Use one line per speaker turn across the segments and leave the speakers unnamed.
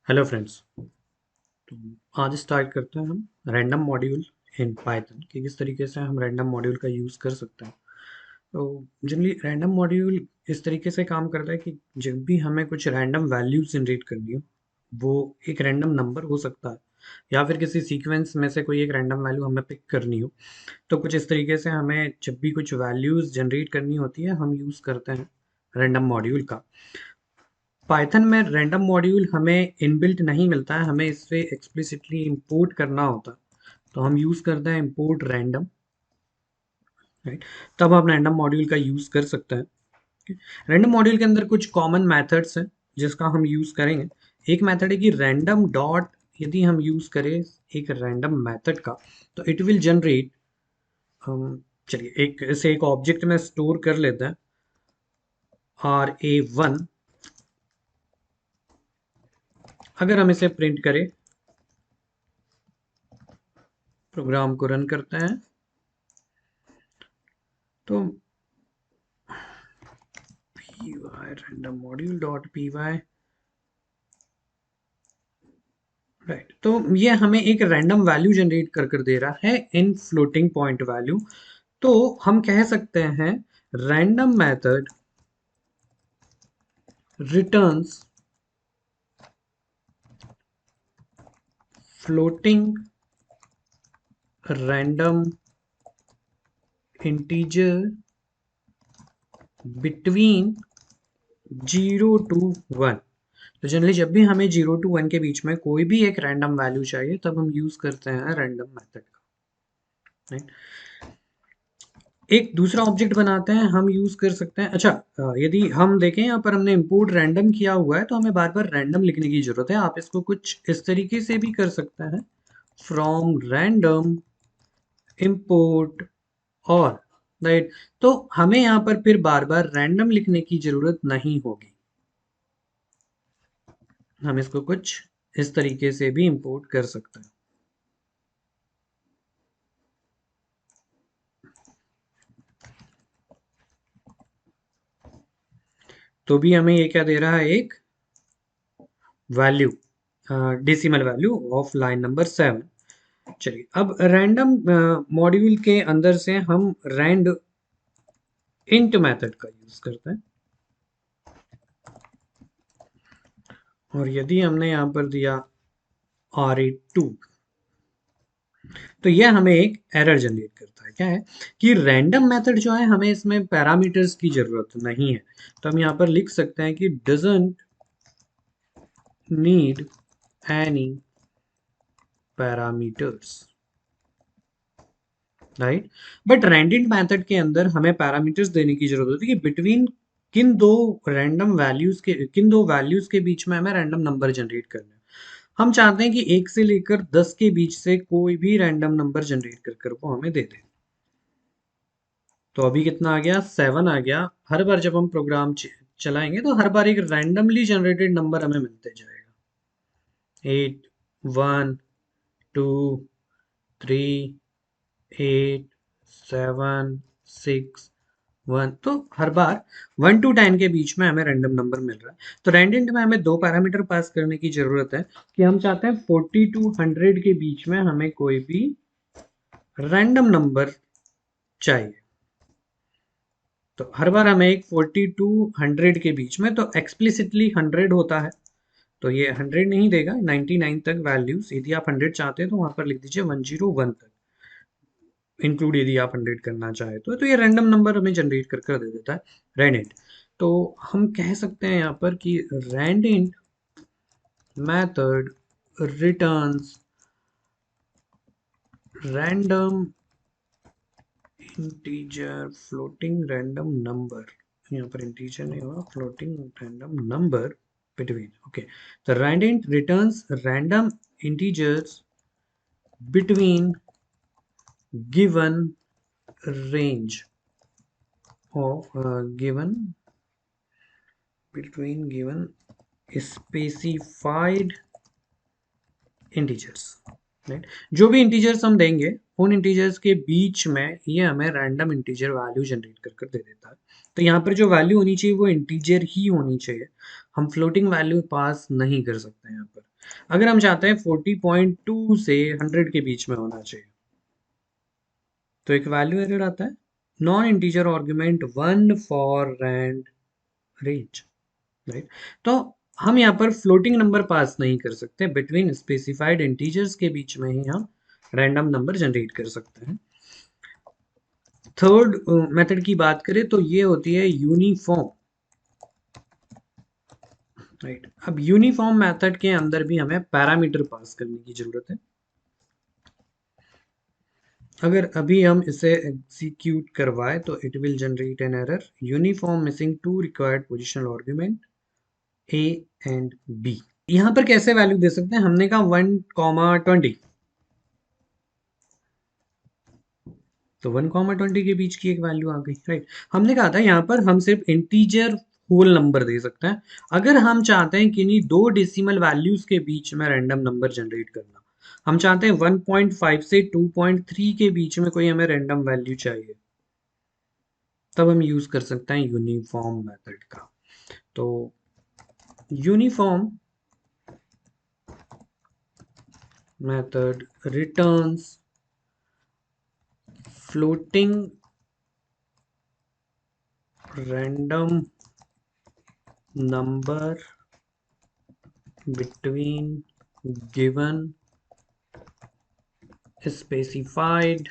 Hello friends. तो आज start करते हैं हम रैंडम मॉड्यूल इन पाइथन कि किस तरीके से हम रैंडम मॉड्यूल का यूज़ कर सकते हैं। तो जनरली रैंडम मॉड्यूल इस तरीके से काम करता है कि जब भी हमें कुछ रैंडम वैल्यूज जनरेट करनी हो, वो एक रैंडम नंबर हो सकता है या फिर किसी सीक्वेंस में से कोई एक रैंडम वैल्यू हमें पिक करनी हो, तो कुछ इस तरीके से हमें जब भी कुछ वैल्यूज जनरेट करनी होती है हम यूज़ करते हैं रैंडम मॉड्यूल का। पाइथन में रैंडम मॉड्यूल हमें इनबिल्ट नहीं मिलता है, हमें इससे एक्सप्लिसिटली इंपोर्ट करना होता है। तो हम यूज़ करते हैं इंपोर्ट रैंडम, राइट। तब हम रैंडम मॉड्यूल का यूज़ कर सकते हैं। रैंडम मॉड्यूल के अंदर कुछ कॉमन मेथड्स हैं जिसका हम यूज़ करेंगे। एक मेथड है कि रैंडम डॉट, यदि हम यूज़ करें एक रैंडम मेथड का तो इट विल जनरेट, हम चलिए एक इसे एक ऑब्जेक्ट में स्टोर कर लेते हैं, RA1। अगर हम इसे प्रिंट करें, प्रोग्राम को रन करते हैं, तो py random module dot py, right. तो ये हमें एक रैंडम वैल्यू जनरेट कर कर दे रहा है इन फ्लोटिंग पॉइंट वैल्यू। तो हम कह सकते हैं random method returns floating random integer between 0 to 1। तो जनरली जब भी हमें 0 to 1 के बीच में कोई भी एक रैंडम वैल्यू चाहिए तब हम यूज करते हैं रैंडम मेथड का, राइट। एक दूसरा ऑब्जेक्ट बनाते हैं, हम यूज कर सकते हैं। अच्छा, यदि हम देखें यहाँ पर हमने इंपोर्ट रैंडम किया हुआ है तो हमें बार बार रैंडम लिखने की जरूरत है। आप इसको कुछ इस तरीके से भी कर सकते हैं, फ्रॉम रैंडम इंपोर्ट और, राइट। तो हमें यहाँ पर फिर बार बार रैंडम लिखने की जरूरत नहीं होगी। हम इसको कुछ इस तरीके से भी इंपोर्ट कर सकते हैं। तो भी हमें ये क्या दे रहा है, एक value, decimal value of line number 7। चलिए अब रैंडम मॉड्यूल के अंदर से हम रैंड इंट मेथड का यूज करते हैं। और यदि हमने यहाँ पर दिया RA2, तो यह हमें एक एरर जनरेट करता है। क्या है कि रैंडम मेथड जो है हमें इसमें पैरामीटर्स की जरूरत नहीं है। तो हम यहाँ पर लिख सकते हैं कि doesn't need any parameters, right. But random method के अंदर हमें पैरामीटर्स देने की जरूरत होती है कि बिटवीन किन दो वैल्यूज के बीच में हमें रैंडम नंबर जनरेट करना है। हम चाहते हैं कि 1 से लेकर 10 के बीच से कोई भी रैंडम नंबर जनरेट कर कर वो हमें दे दे। तो अभी कितना आ गया, 7 आ गया। हर बार जब हम प्रोग्राम चलाएंगे तो हर बार एक रैंडमली जनरेटेड नंबर हमें मिलते जाएगा। 8, 1, 2, 3, 8, 7, 6, 1। तो हर बार 1 to 10 के बीच में हमें रैंडम नंबर मिल रहा है। तो रैंडम में हमें दो पैरामीटर पास करने की जरूरत है कि हम चाहते हैं 40 to 100 के बीच में हमें कोई भी रैंडम नंबर चाहिए। तो हर बार हमें एक 40 to 100 के बीच में, तो एक्सप्लिसिटली 100 होता है तो ये 100 नहीं देगा, 99 तक वैल्यूज। यदि आप 100 चाहते हैं तो वहां पर लिख दीजिए 101 तक, इंक्लूड यदि आप 100 करना चाहे तो ये रैंडम नंबर हमें जनरेट कर कर दे देता है रैंड। तो हम कह सकते हैं यहाँ पर कि rand method returns random integer floating random number, यहाँ पर इंटीजर नहीं होगा, floating random number between, okay. तो rand returns random integers between given range of given specified integers, right. जो भी इंटीजर्स हम देंगे उन इंटीजर्स के बीच में ये हमें रैंडम इंटीजर वैल्यू जनरेट कर कर दे देता है। तो यहाँ पर जो वैल्यू होनी चाहिए वो इंटीजर ही होनी चाहिए, हम फ्लोटिंग वैल्यू पास नहीं कर सकते यहाँ पर। अगर हम चाहते हैं 40.2 से 100 के बीच में होना चाहिए, तो एक वैल्यू एरर आता है, non integer argument 1 for rand range, right. तो हम यहाँ पर फ्लोटिंग नंबर पास नहीं कर सकते, बिटवीन स्पेसिफाइड इंटीजर्स के बीच में ही हम रैंडम नंबर जनरेट कर सकते हैं। थर्ड मेथड की बात करें तो ये होती है यूनिफॉर्म, राइट। अब यूनिफॉर्म मेथड के अंदर भी हमें पैरामीटर पास करने की जरूरत है। अगर अभी हम इसे एग्जीक्यूट करवाए तो it will generate an error, uniform missing two required positional argument A and B. यहां पर कैसे वैल्यू दे सकते हैं, हमने कहा 1,20, तो 1,20 के बीच की एक वैल्यू आ गई, राइट। हमने कहा था यहाँ पर हम सिर्फ इंटीजर होल नंबर दे सकते हैं। अगर हम चाहते हैं कि इन्हीं दो डेसिमल वैल्यूज के बीच में रैंडम नंबर जनरेट करना, हम चाहते हैं 1.5 से 2.3 के बीच में कोई हमें रैंडम वैल्यू चाहिए, तब हम यूज कर सकते हैं यूनिफॉर्म मेथड का। तो uniform method returns floating random number between given specified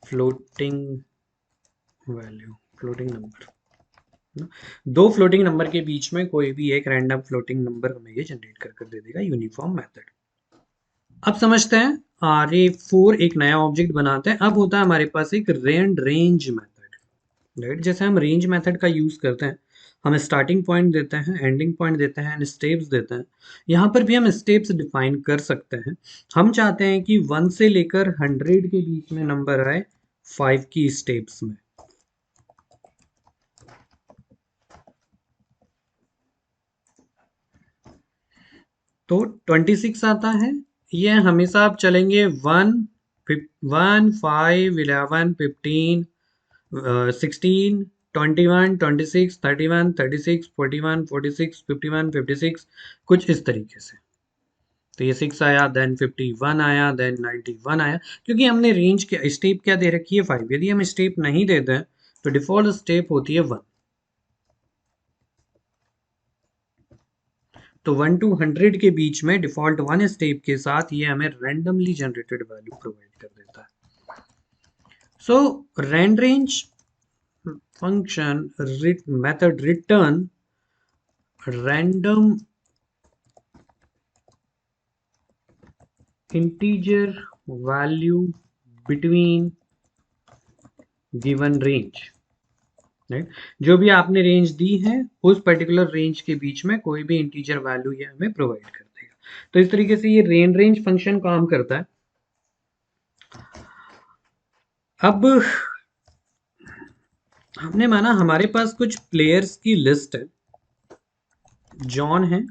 floating value, floating number, दो फ्लोटिंग नंबर के बीच में कोई भी एक रैंडम फ्लोटिंग नंबर हमें ये जनरेट कर दे देगा, यूनिफॉर्म मेथड। अब समझते हैं RA4 एक नया ऑब्जेक्ट बनाते हैं। अब होता है हमारे पास एक रेंज मेथड, राइट। जैसे हम रेंज मेथड का यूज करते हैं, हम स्टार्टिंग पॉइंट देते हैं, एंडिंग पॉइंट देते हैं, स्टेप्स देते हैं। यहाँ पर भी हम स्टेप्स डिफाइन कर सकते हैं। हम चाहते हैं कि 1 से लेकर 100 के बीच में नंबर आए 5 की स्टेप्स में। तो 26 आता है, ये हमेशा आप चलेंगे 1, 1, 5, 11, 15, 16, 21, 26, 31, 36, 41, 46, 51, 56, कुछ इस तरीके से। तो ये 6 आया, देन 51 आया, देन 91 आया, क्योंकि हमने रेंज के स्टेप क्या दे रखी है 5। यदि हम स्टेप नहीं देते हैं तो डिफॉल्ट स्टेप होती है 1। तो 1 to 100 के बीच में डिफॉल्ट 1 स्टेप के साथ ये हमें रैंडमली जनरेटेड वैल्यू प्रोवाइड कर देता है। So rand range function method return random integer value between given range, right. जो भी आपने रेंज दी है उस पर्टिकुलर रेंज के बीच में कोई भी इंटीजर वैल्यू ये हमें प्रोवाइड कर देगा। तो इस तरीके से ये रेंज फंक्शन काम करता है। अब हमने माना हमारे पास कुछ प्लेयर्स की लिस्ट है, जॉन है,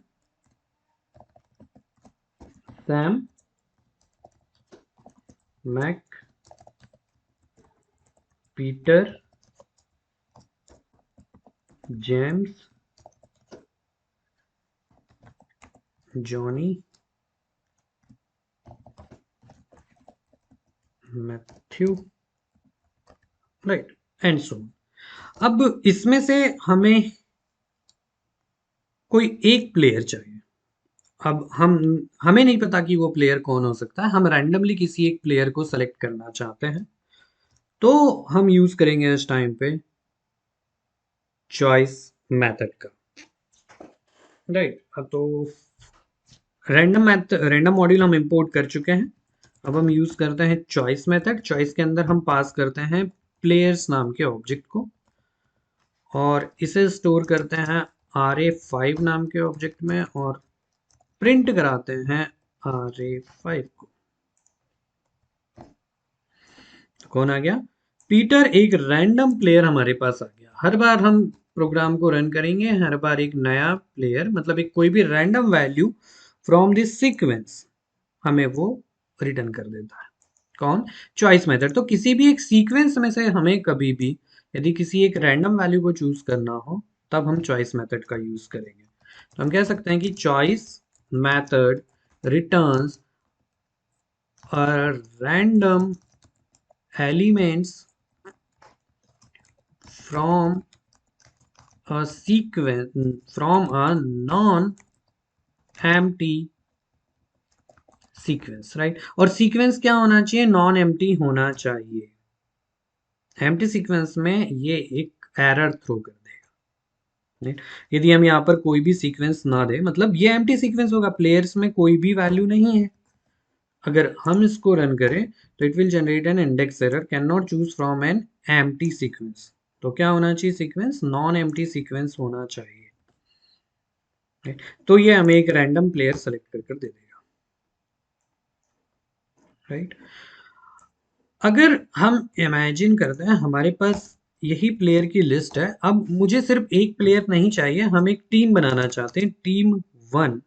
Sam, Mack, Peter, James, Johnny, Matthew, right, and so. अब इसमें से हमें कोई एक प्लेयर चाहिए। अब हमें नहीं पता कि वो प्लेयर कौन हो सकता है, हम रैंडमली किसी एक प्लेयर को सेलेक्ट करना चाहते हैं, तो हम यूज करेंगे इस टाइम पे चॉइस मेथड का, राइट। तो रैंडम मॉड्यूल हम इंपोर्ट कर चुके हैं। अब हम यूज करते हैं चॉइस मेथड। चॉइस के अंदर हम पास करते हैं प्लेयर्स नाम के ऑब्जेक्ट को, और इसे स्टोर करते हैं RA5 नाम के ऑब्जेक्ट में, और प्रिंट कराते हैं RA5 को। कौन आ गया? पीटर, एक रैंडम प्लेयर हमारे पास आ गया। हर बार हम प्रोग्राम को रन करेंगे, हर बार एक नया प्लेयर, मतलब एक कोई भी random value from this sequence हमें वो रिटर्न कर देता है। कौन? Choice method. तो किसी भी एक सीक्वेंस में से हमें कभी भी यदि किसी एक रैंडम वैल्यू को चूज करना हो, तब हम चॉइस मेथड का यूज करेंगे। तो हम कह सकते हैं कि choice method returns random elements from a sequence from a non-empty sequence, right. और सीक्वेंस क्या होना चाहिए? नॉन एम्प्टी होना चाहिए। एम्प्टी सीक्वेंस में ये एक एरर थ्रो कर देगा, राइट। यदि हम यहाँ पर कोई भी सीक्वेंस ना दे, मतलब ये एम्प्टी सीक्वेंस होगा, प्लेयर्स में कोई भी वैल्यू नहीं है। अगर हम इसको रन करें तो it will generate N index error, can not choose from an empty sequence. तो क्या होना चाहिए? सीक्वेंस नॉन एम्प्टी सीक्वेंस होना चाहिए, right? तो ये हमें एक रैंडम प्लेयर सेलेक्ट कर दे देगा, राइट। अगर हम इमेजिन करते हैं हमारे पास यही प्लेयर की लिस्ट है, अब मुझे सिर्फ एक प्लेयर नहीं चाहिए, हम एक टीम बनाना चाहते हैं, टीम वन।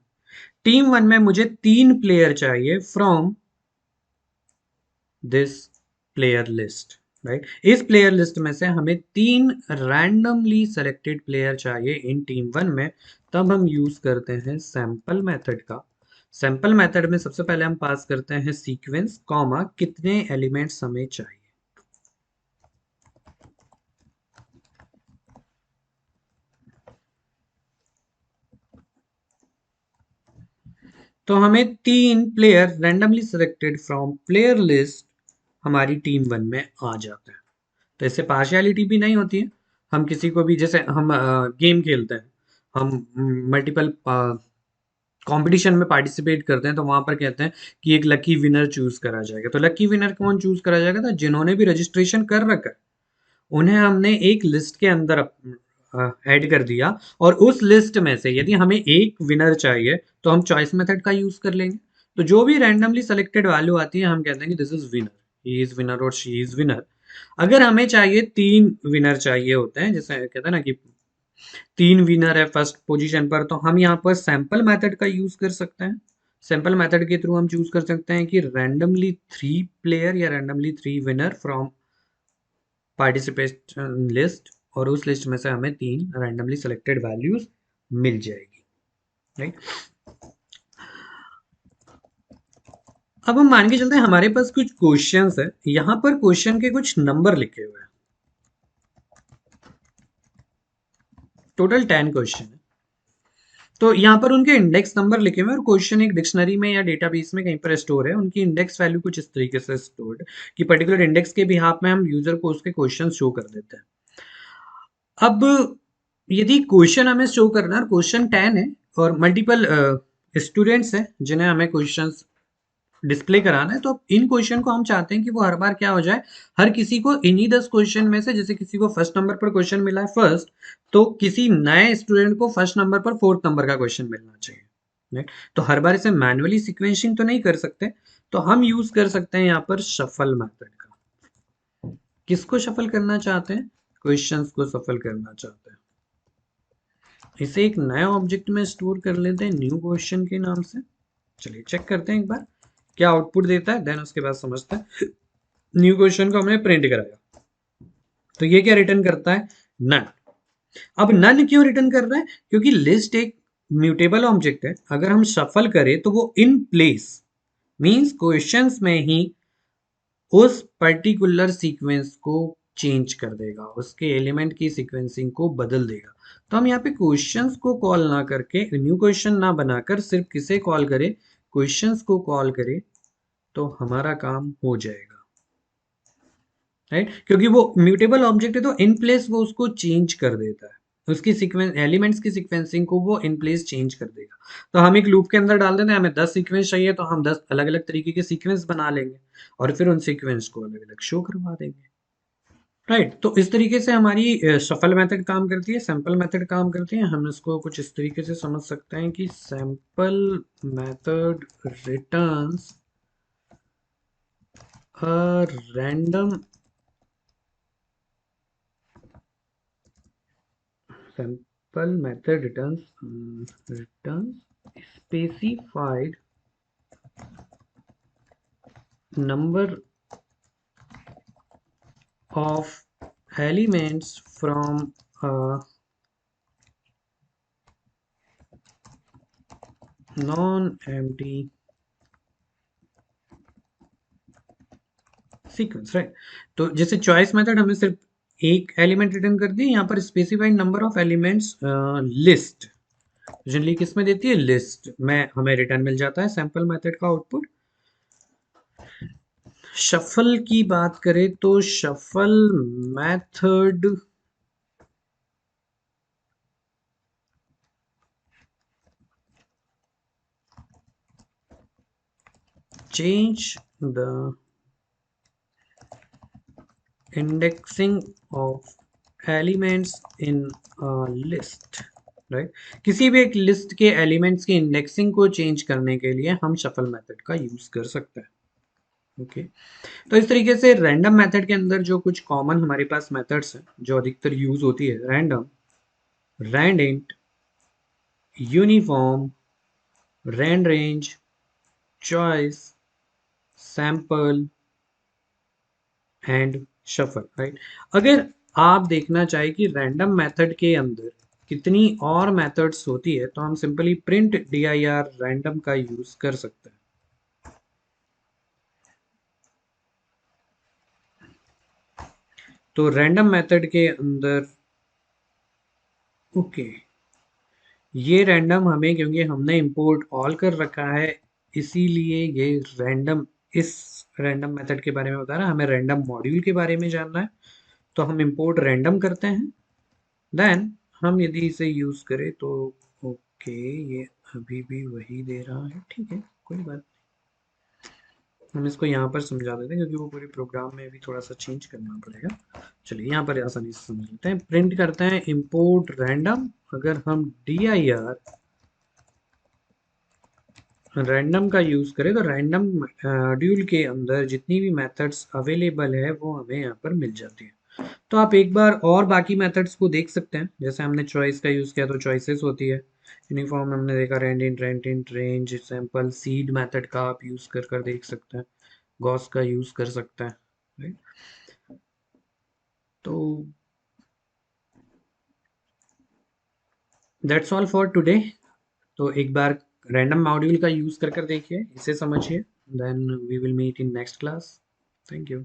टीम वन में मुझे 3 प्लेयर चाहिए from this player list, right. इस प्लेयर लिस्ट में से हमें 3 रैंडमली सेलेक्टेड प्लेयर चाहिए इन टीम वन में। तब हम यूज करते हैं सैंपल मेथड का। सैंपल मेथड में सबसे पहले हम पास करते हैं सीक्वेंस कॉमा कितने एलिमेंट्स हमें चाहिए। तो हमें 3 player randomly selected from player list हमारी टीम वन में आ जाते हैं। तो इससे पार्शियलिटी भी नहीं होती है। हम किसी को भी, जैसे हम गेम खेलते हैं, हम मल्टीपल कंपटीशन में पार्टिसिपेट करते हैं, तो वहां पर कहते हैं कि एक लकी विनर चूज करा जाएगा। तो लकी विनर कौन चूज करा जाएगा? तो जिन्होंने भी रजिस्ट्रेशन कर रखा है उन्हें हमने एक लिस्ट के अंदर ऐड कर दिया, और उस लिस्ट में से यदि हमें एक विनर चाहिए तो हम चॉइस मेथड का यूज कर लेंगे। तो जो भी रैंडमली सेलेक्टेड वैल्यू आती है हम कहते हैं कि this is winner, he is winner और शी इज विनर। अगर हमें चाहिए 3 विनर चाहिए होते हैं, जैसे कहते हैं ना कि 3 विनर है फर्स्ट पोजीशन पर, तो हम यहाँ पर सैंपल मेथड का यूज कर सकते हैं। सैंपल मेथड के थ्रू हम चूज कर सकते हैं कि रैंडमली 3 प्लेयर या randomly 3 winner from participation list, और उस लिस्ट में से हमें 3 रैंडमली सेलेक्टेड वैल्यूज मिल जाएगी, राइट। अब हम मान के चलते हैं हमारे पास कुछ क्वेश्चंस है, यहां पर क्वेश्चन के कुछ नंबर लिखे हुए हैं, टोटल 10 क्वेश्चन है। तो यहाँ पर उनके इंडेक्स नंबर लिखे हुए हैं, और क्वेश्चन एक डिक्शनरी में या डेटाबेस में कहीं पर स्टोर है। उनकी इंडेक्स वैल्यू कुछ इस तरीके से स्टोर्ड कि पर्टिकुलर इंडेक्स के बिहाफ में हम यूजर को उसके क्वेश्चन शो कर देते हैं। अब यदि क्वेश्चन हमें शो करना है, क्वेश्चन 10 है और मल्टीपल स्टूडेंट्स हैं जिन्हें हमें क्वेश्चंस डिस्प्ले कराना है, तो इन क्वेश्चन को हम चाहते हैं कि वो हर बार क्या हो जाए, हर किसी को इन्हीं 10 क्वेश्चन में से, जैसे किसी को फर्स्ट नंबर पर क्वेश्चन मिला है फर्स्ट, तो किसी नए स्टूडेंट को फर्स्ट नंबर पर फोर्थ नंबर का क्वेश्चन मिलना चाहिए, राइट। तो हर बार इसे मैन्युअली सीक्वेंसिंग तो नहीं कर सकते, तो हम यूज कर सकते हैं यहाँ पर शफल मेथड का। किसको शफल करना चाहते हैं? क्वेश्चंस को शफल करना चाहते हैं। इसे एक नए ऑब्जेक्ट में स्टोर कर लेते हैं न्यू क्वेश्चन के नाम से। चलिए चेक करते हैं एक बार क्या आउटपुट देता है, देन उसके बाद समझते हैं। न्यू क्वेश्चन को हमने प्रिंट कराया, तो ये क्या रिटर्न करता है? नन। अब नन क्यों रिटर्न कर रहा है? क्योंकि लिस्ट एक म्यूटेबल ऑब्जेक्ट है, अगर हम शफल करें तो वो इन प्लेस मींस क्वेश्चंस में ही उस पर्टिकुलर सीक्वेंस को चेंज कर देगा, उसके एलिमेंट की सीक्वेंसिंग को बदल देगा। तो हम यहाँ पे क्वेश्चंस को कॉल ना करके, न्यू क्वेश्चन ना बनाकर सिर्फ किसे कॉल करें? क्वेश्चंस को कॉल करें, तो हमारा काम हो जाएगा, राइट। क्योंकि वो म्यूटेबल ऑब्जेक्ट है, तो इन प्लेस वो उसको चेंज कर देता है, उसकी सीक्वेंस एलिमेंट्स की सीक्वेंसिंग को वो इन प्लेस चेंज कर देगा। तो हम एक लूप के अंदर डाल देते हैं, हमें 10 सीक्वेंस चाहिए तो हम 10 अलग अलग तरीके के सीक्वेंस बना लेंगे और फिर उन सीक्वेंस को अलग अलग शो करवा देंगे, राइट। तो इस तरीके से हमारी शफल मेथड काम करती है, सैंपल मेथड काम करती है। हम इसको कुछ इस तरीके से समझ सकते हैं कि sample method returns a random sample method returns specified number of elements from a non empty sequence, right. तो जैसे चॉइस मेथड हमें सिर्फ एक एलिमेंट रिटर्न कर दी, यहाँ पर specified number of elements list generally किस में देती है, लिस्ट में हमें रिटर्न मिल जाता है सैंपल मेथड का आउटपुट। शफल की बात करें तो shuffle method change the indexing of elements in a list, right. किसी भी एक लिस्ट के एलिमेंट्स की इंडेक्सिंग को चेंज करने के लिए हम शफल मेथड का यूज कर सकते हैं। ओके, तो इस तरीके से रैंडम मेथड के अंदर जो कुछ कॉमन हमारे पास मेथड्स हैं जो अधिकतर यूज होती है, random, rand uniform, rand range, choice, sample and shuffle, right. अगर आप देखना चाहें कि रैंडम मेथड के अंदर कितनी और मेथड्स होती है तो हम सिंपली प्रिंट dir रैंडम का यूज कर सकते हैं। तो रैंडम मेथड के अंदर, ओके, ये रैंडम हमें, क्योंकि हमने इंपोर्ट ऑल कर रखा है, इसीलिए ये रैंडम, इस रैंडम मेथड के बारे में बता रहा है। हमें रैंडम मॉड्यूल के बारे में जानना है तो हम इंपोर्ट रैंडम करते हैं, देन हम यदि इसे यूज करें तो ओके, ये अभी भी वही दे रहा है, ठीक है, कोई बात। हम इसको यहाँ पर समझा देते हैं क्योंकि वो पूरे प्रोग्राम में भी थोड़ा सा चेंज करना पड़ेगा। चलिए यहाँ पर आसानी से समझ लेते हैं। प्रिंट करते हैं इंपोर्ट रैंडम। अगर हम dir रैंडम का यूज करें तो रैंडम मॉड्यूल के अंदर जितनी भी मेथड्स अवेलेबल है वो हमें यहाँ पर मिल जाती है। तो आप एक बार और बाकी मेथड्स को देख सकते हैं। जैसे हमने चॉइस का यूज किया तो चॉइसेस होती है, यूनिफॉर्म हमने देखा, rent range, sample, seed method का आप यूज कर देख सकते हैं, गॉस का यूज कर सकते हैं, राइट। तो दैट्स ऑल फॉर टुडे। तो एक बार रैंडम मॉड्यूल का यूज कर देखिए, इसे समझिए, then we will meet in next class. Thank you.